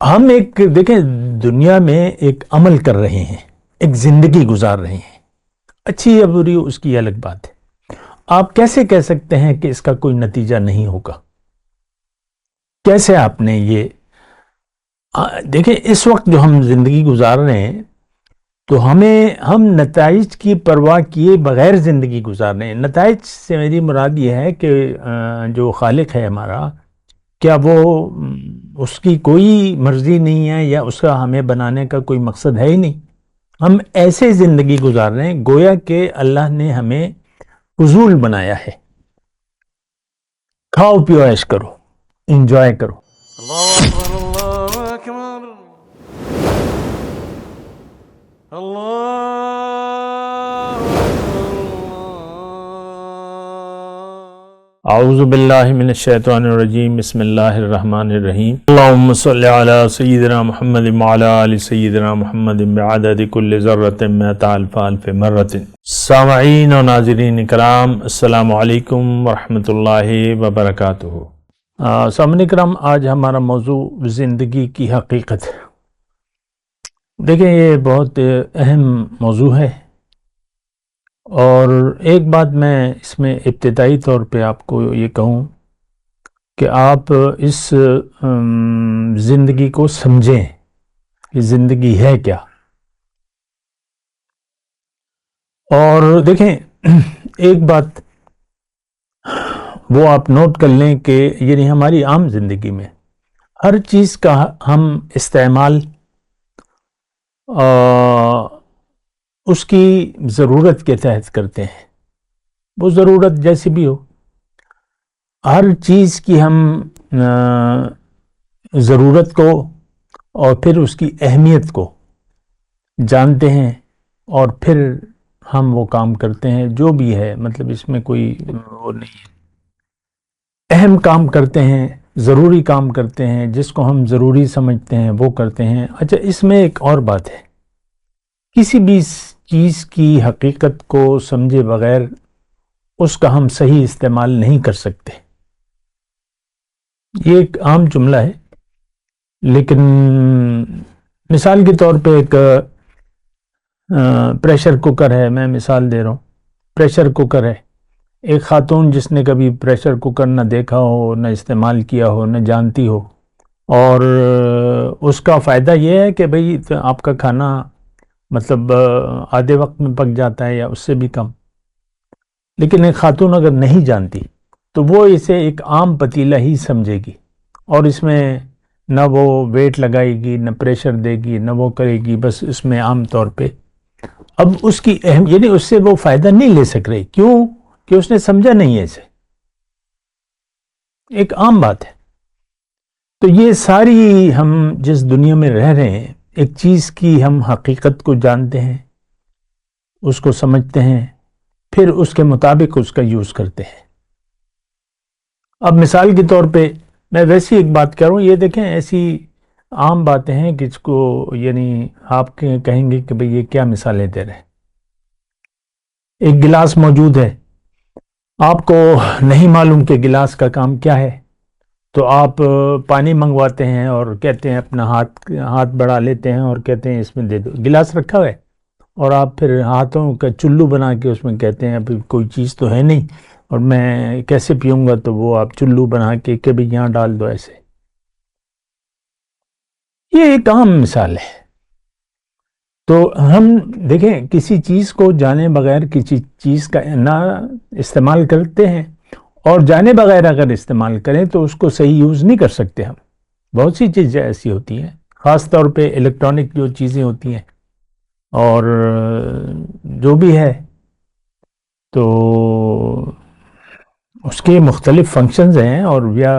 ہم ایک دیکھیں دنیا میں ایک عمل کر رہے ہیں، ایک زندگی گزار رہے ہیں، اچھی یا بری اس کی الگ بات ہے۔ آپ کیسے کہہ سکتے ہیں کہ اس کا کوئی نتیجہ نہیں ہوگا؟ کیسے آپ نے یہ دیکھیں اس وقت جو ہم زندگی گزار رہے ہیں تو ہم نتائج کی پرواہ کیے بغیر زندگی گزار رہے ہیں۔ نتائج سے میری مراد یہ ہے کہ جو خالق ہے ہمارا، کیا وہ اس کی کوئی مرضی نہیں ہے یا اس کا ہمیں بنانے کا کوئی مقصد ہے ہی نہیں؟ ہم ایسے زندگی گزار رہے ہیں گویا کہ اللہ نے ہمیں فضول بنایا ہے۔ کھاؤ پیو عیش کرو، انجوائے کرو۔ اللہ اکبر اللہ اکبر اللہ اعوذ باللہ من الشیطان الرجیم، بسم اللہ الرحمن الرحیم۔ اللہم صلی علی سیدنا محمد وعلی آل سیدنا محمد بعدد کل ذرۃ مئۃ الف الف مرۃ۔ سامعین و ناظرین کرام، السلام علیکم ورحمۃ اللہ وبرکاتہ۔ سامعین کرام، آج ہمارا موضوع زندگی کی حقیقت۔ دیکھیں یہ بہت اہم موضوع ہے، اور ایک بات میں اس میں ابتدائی طور پہ آپ کو یہ کہوں کہ آپ اس زندگی کو سمجھیں کہ زندگی ہے کیا۔ اور دیکھیں ایک بات وہ آپ نوٹ کر لیں کہ یعنی ہماری عام زندگی میں ہر چیز کا ہم استعمال اس کی ضرورت کے تحت کرتے ہیں، وہ ضرورت جیسی بھی ہو۔ ہر چیز کی ہم ضرورت کو اور پھر اس کی اہمیت کو جانتے ہیں، اور پھر ہم وہ کام کرتے ہیں جو بھی ہے، مطلب اس میں کوئی وہ نہیں ہے۔ اہم کام کرتے ہیں، ضروری کام کرتے ہیں، جس کو ہم ضروری سمجھتے ہیں وہ کرتے ہیں۔ اچھا، اس میں ایک اور بات ہے، کسی بھی چیز کی حقیقت کو سمجھے بغیر اس کا ہم صحیح استعمال نہیں کر سکتے۔ یہ ایک عام جملہ ہے، لیکن مثال کے طور پہ ایک پریشر کوکر ہے، میں مثال دے رہا ہوں۔ پریشر کوکر ہے، ایک خاتون جس نے کبھی پریشر کوکر نہ دیکھا ہو، نہ استعمال کیا ہو، نہ جانتی ہو، اور اس کا فائدہ یہ ہے کہ بھئی آپ کا کھانا مطلب آدھے وقت میں پک جاتا ہے یا اس سے بھی کم۔ لیکن ایک خاتون اگر نہیں جانتی تو وہ اسے ایک عام پتیلہ ہی سمجھے گی، اور اس میں نہ وہ ویٹ لگائے گی، نہ پریشر دے گی، نہ وہ کرے گی، بس اس میں عام طور پہ اب اس کی یعنی اس سے وہ فائدہ نہیں لے سک رہی۔ کیوں؟ کہ اس نے سمجھا نہیں ہے اسے۔ ایک عام بات ہے۔ تو یہ ساری ہم جس دنیا میں رہ رہے ہیں، ایک چیز کی ہم حقیقت کو جانتے ہیں، اس کو سمجھتے ہیں، پھر اس کے مطابق اس کا یوز کرتے ہیں۔ اب مثال کے طور پہ میں ویسی ایک بات کر رہا ہوں، یہ دیکھیں ایسی عام باتیں ہیں کہ اس کو یعنی آپ کہیں گے کہ بھئی یہ کیا مثالیں دے رہے ہیں۔ ایک گلاس موجود ہے، آپ کو نہیں معلوم کہ گلاس کا کام کیا ہے، تو آپ پانی منگواتے ہیں اور کہتے ہیں، اپنا ہاتھ بڑھا لیتے ہیں اور کہتے ہیں اس میں دے دو۔ گلاس رکھا ہوا ہے، اور آپ پھر ہاتھوں کا چلو بنا کے اس میں کہتے ہیں ابھی کوئی چیز تو ہے نہیں اور میں کیسے پیوں گا، تو وہ آپ چلو بنا کے کہ بھی یہاں ڈال دو ایسے۔ یہ ایک عام مثال ہے۔ تو ہم دیکھیں کسی چیز کو جانے بغیر کسی چیز کا نہ استعمال کرتے ہیں، اور جانے بغیر اگر استعمال کریں تو اس کو صحیح یوز نہیں کر سکتے ہم۔ بہت سی چیزیں ایسی ہوتی ہیں، خاص طور پہ الیکٹرانک جو چیزیں ہوتی ہیں اور جو بھی ہے، تو اس کے مختلف فنکشنز ہیں، اور یا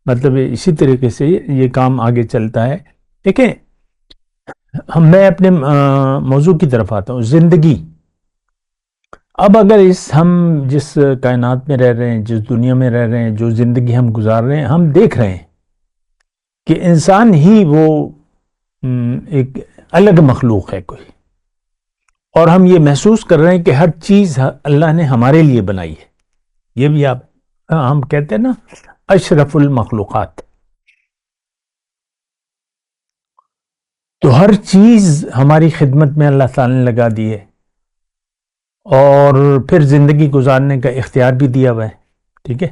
مطلب اسی طریقے سے یہ کام آگے چلتا ہے۔ دیکھیں میں اپنے موضوع کی طرف آتا ہوں، زندگی۔ اب اگر ہم جس کائنات میں رہ رہے ہیں، جس دنیا میں رہ رہے ہیں، جو زندگی ہم گزار رہے ہیں، ہم دیکھ رہے ہیں کہ انسان ہی وہ ایک الگ مخلوق ہے کوئی، اور ہم یہ محسوس کر رہے ہیں کہ ہر چیز اللہ نے ہمارے لیے بنائی ہے۔ یہ بھی ہم کہتے ہیں نا اشرف المخلوقات۔ تو ہر چیز ہماری خدمت میں اللہ تعالیٰ نے لگا دی ہے، اور پھر زندگی گزارنے کا اختیار بھی دیا ہوا ہے. ٹھیک ہے،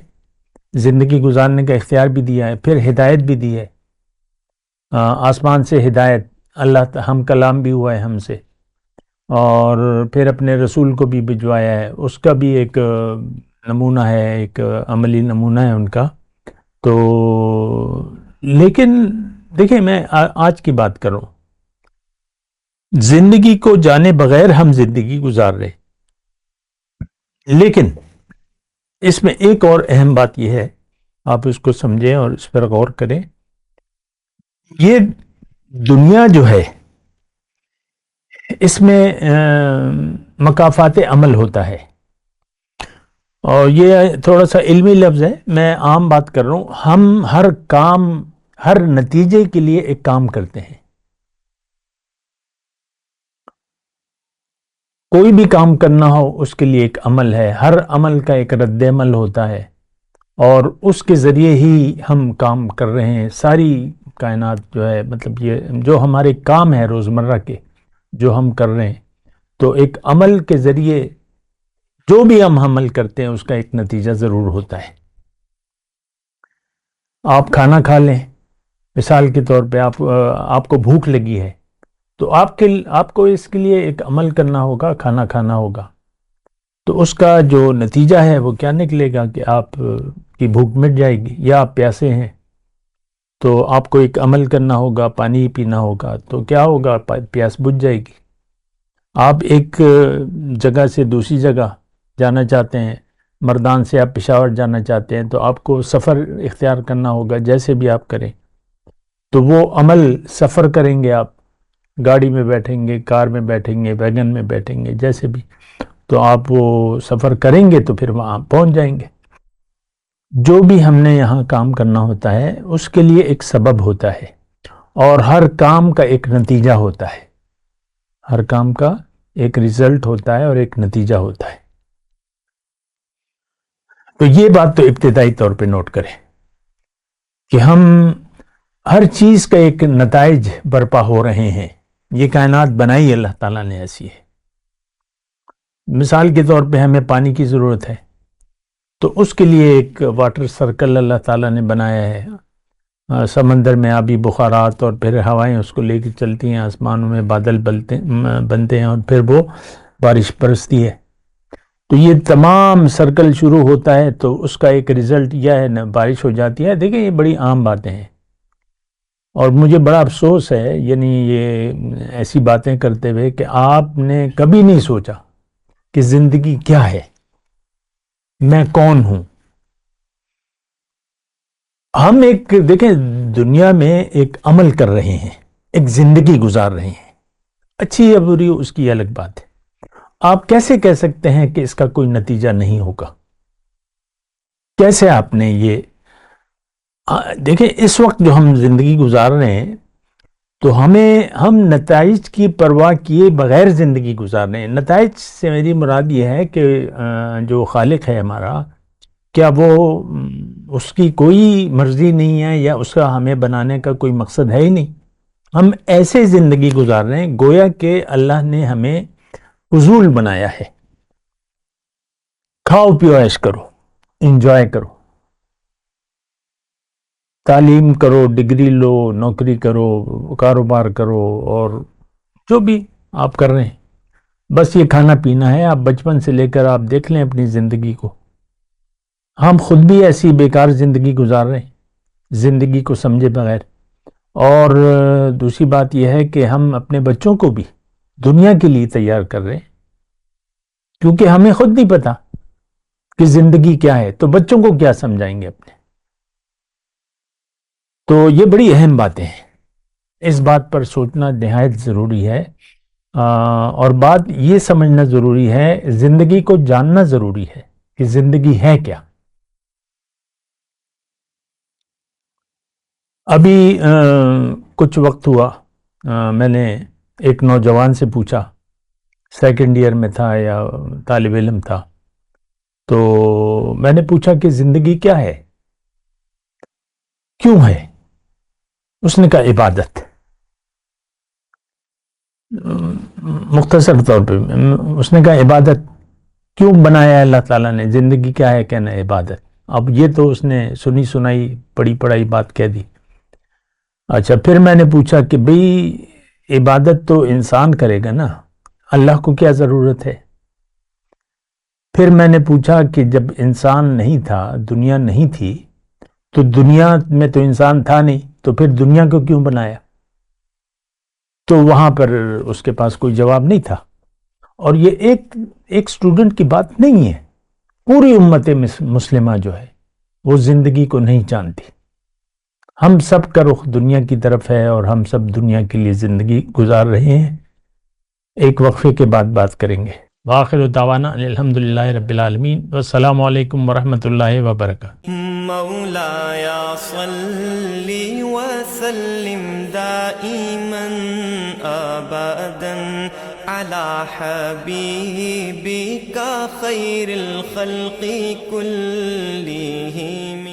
زندگی گزارنے کا اختیار بھی دیا ہے، پھر ہدایت بھی دی ہے. آسمان سے ہدایت، ہم کلام بھی ہوا ہے ہم سے، اور پھر اپنے رسول کو بھی بھجوایا ہے. اس کا بھی ایک نمونہ ہے، ایک عملی نمونہ ہے ان کا. تو لیکن دیکھیں، میں آج کی بات کروں، زندگی کو جانے بغیر ہم زندگی گزار رہے. لیکن اس میں ایک اور اہم بات یہ ہے، آپ اس کو سمجھیں اور اس پر غور کریں. یہ دنیا جو ہے، اس میں مکافات عمل ہوتا ہے، اور یہ تھوڑا سا علمی لفظ ہے، میں عام بات کر رہا ہوں. ہم ہر نتیجے کے لیے ایک کام کرتے ہیں. کوئی بھی کام کرنا ہو اس کے لیے ایک عمل ہے، ہر عمل کا ایک رد عمل ہوتا ہے، اور اس کے ذریعے ہی ہم کام کر رہے ہیں. ساری کائنات جو ہے، مطلب یہ جو ہمارے کام ہے روزمرہ کے جو ہم کر رہے ہیں، تو ایک عمل کے ذریعے جو بھی ہم عمل کرتے ہیں اس کا ایک نتیجہ ضرور ہوتا ہے. آپ کھانا کھا لیں، مثال کے طور پہ آپ کو بھوک لگی ہے، تو آپ کو اس کے لیے ایک عمل کرنا ہوگا، کھانا کھانا ہوگا. تو اس کا جو نتیجہ ہے وہ کیا نکلے گا کہ آپ کی بھوک مٹ جائے گی. یا آپ پیاسے ہیں تو آپ کو ایک عمل کرنا ہوگا، پانی پینا ہوگا، تو کیا ہوگا؟ پیاس بجھ جائے گی. آپ ایک جگہ سے دوسری جگہ جانا چاہتے ہیں، مردان سے آپ پشاور جانا چاہتے ہیں، تو آپ کو سفر اختیار کرنا ہوگا. جیسے بھی آپ کریں تو وہ عمل، سفر کریں گے، آپ گاڑی میں بیٹھیں گے، کار میں بیٹھیں گے، ویگن میں بیٹھیں گے، جیسے بھی، تو آپ وہ سفر کریں گے تو پھر وہاں پہنچ جائیں گے. جو بھی ہم نے یہاں کام کرنا ہوتا ہے اس کے لیے ایک سبب ہوتا ہے، اور ہر کام کا ایک نتیجہ ہوتا ہے. ہر کام کا ایک رزلٹ ہوتا ہے اور ایک نتیجہ ہوتا ہے. تو یہ بات تو ابتدائی طور پہ نوٹ کریں کہ ہم ہر چیز کا ایک نتائج برپا ہو رہے ہیں. یہ کائنات بنائی اللہ تعالیٰ نے ایسی ہے. مثال کے طور پہ ہمیں پانی کی ضرورت ہے، تو اس کے لیے ایک واٹر سرکل اللہ تعالیٰ نے بنایا ہے. سمندر میں آبی بخارات اور پھر ہوائیں اس کو لے کے چلتی ہیں، آسمانوں میں بادل بنتے ہیں، اور پھر وہ بارش برستی ہے. تو یہ تمام سرکل شروع ہوتا ہے، تو اس کا ایک رزلٹ یہ ہے نا، بارش ہو جاتی ہے. دیکھیں، یہ بڑی عام باتیں ہیں، اور مجھے بڑا افسوس ہے یعنی یہ ایسی باتیں کرتے ہوئے کہ آپ نے کبھی نہیں سوچا کہ زندگی کیا ہے، میں کون ہوں. ہم ایک دیکھیں، دنیا میں ایک عمل کر رہے ہیں، ایک زندگی گزار رہے ہیں. اچھی یا بری اس کی الگ بات ہے. آپ کیسے کہہ سکتے ہیں کہ اس کا کوئی نتیجہ نہیں ہوگا؟ کیسے آپ نے یہ دیکھیں، اس وقت جو ہم زندگی گزار رہے ہیں تو ہم نتائج کی پرواہ کیے بغیر زندگی گزار رہے ہیں. نتائج سے میری مراد یہ ہے کہ جو خالق ہے ہمارا، کیا وہ اس کی کوئی مرضی نہیں ہے، یا اس کا ہمیں بنانے کا کوئی مقصد ہے ہی نہیں؟ ہم ایسے زندگی گزار رہے ہیں گویا کہ اللہ نے ہمیں فضول بنایا ہے. کھاؤ پیو عیش کرو، انجوائے کرو، تعلیم کرو، ڈگری لو، نوکری کرو، کاروبار کرو، اور جو بھی آپ کر رہے ہیں، بس یہ کھانا پینا ہے. آپ بچپن سے لے کر آپ دیکھ لیں اپنی زندگی کو، ہم خود بھی ایسی بیکار زندگی گزار رہے ہیں، زندگی کو سمجھے بغیر. اور دوسری بات یہ ہے کہ ہم اپنے بچوں کو بھی دنیا کے لیے تیار کر رہے ہیں، کیونکہ ہمیں خود نہیں پتا کہ زندگی کیا ہے، تو بچوں کو کیا سمجھائیں گے اپنے. تو یہ بڑی اہم باتیں ہیں، اس بات پر سوچنا نہایت ضروری ہے. اور بات یہ سمجھنا ضروری ہے، زندگی کو جاننا ضروری ہے کہ زندگی ہے کیا. ابھی کچھ وقت ہوا، میں نے ایک نوجوان سے پوچھا، سیکنڈ ایئر میں تھا یا طالب علم تھا، تو میں نے پوچھا کہ زندگی کیا ہے، کیوں ہے؟ اس نے کہا عبادت. مختصر طور پہ اس نے کہا عبادت کیوں بنایا ہے اللہ تعالیٰ نے, زندگی کیا ہے کہنا عبادت. اب یہ تو اس نے سنی سنائی پڑھی پڑھائی بات کہہ دی. اچھا پھر میں نے پوچھا کہ بھئی عبادت تو انسان کرے گا نا, اللہ کو کیا ضرورت ہے؟ پھر میں نے پوچھا کہ جب انسان نہیں تھا, دنیا نہیں تھی, تو دنیا میں تو انسان تھا نہیں, تو پھر دنیا کو کیوں بنایا؟ تو وہاں پر اس کے پاس کوئی جواب نہیں تھا. اور یہ ایک سٹوڈنٹ کی بات نہیں ہے, پوری امت مسلمہ جو ہے وہ زندگی کو نہیں جانتی. ہم سب کا رخ دنیا کی طرف ہے اور ہم سب دنیا کے لیے زندگی گزار رہے ہیں. ایک وقفے کے بعد بات کریں گے. وآخر دعوانا الحمدللہ رب العالمین والسلام علیکم ورحمۃ اللہ وبرکاتہ. مولایا صلی وسلم دائما ابدا علی حبیبک خیر الخلق کلہم.